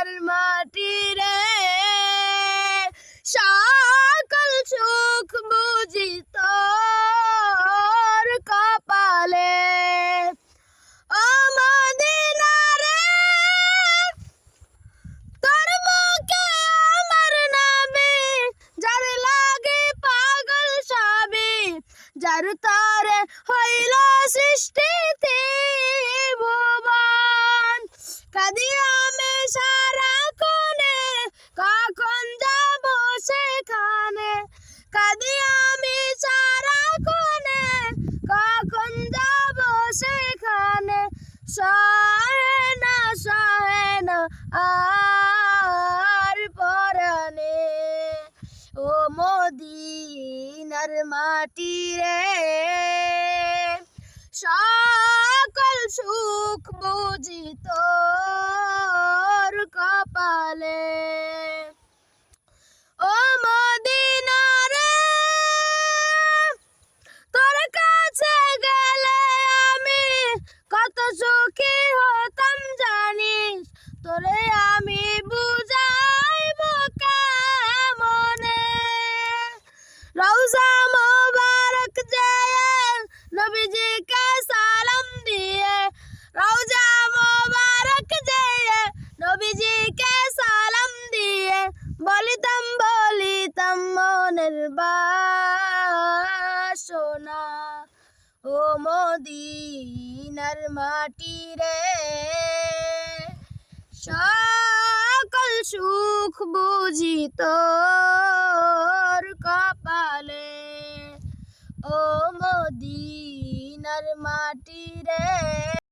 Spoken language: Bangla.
মদিনার মাটি রে, সকল সুখ বুঝি তোর কপালে। ও মদিনা রে, তোর বুকে আমার নবী, যার লাগে পাগল সবই, যার তরে হইল সৃষ্টি ত্রিভুবন। কাঁদি আমি সারাক্ষণে, কখন যাব সেখানে, কাঁদি আমি সারাক্ষণে, কখন যাব সেখানে। সহে না আর পরানে, ও মদিনার মাটি রে, সকল সুখ বুঝি তোর কপালে। ও মদিনা রে, তোর কাছে গেলে আমি কত সুখী হতাম জানিস, তোরে আমি বুঝাইব কেমনে। রওজা মোবারক যেয়ে নবীজিকে সালাম দিয়ে, রওজা মোবারক যেয়ে নবীজিকে সালাম দিয়ে, বলিতাম মনের বাসনা। ও মদিনার মাটি রে, সকল সুখ বুঝি তোর কপালে। ও মদিনার মাটি রে।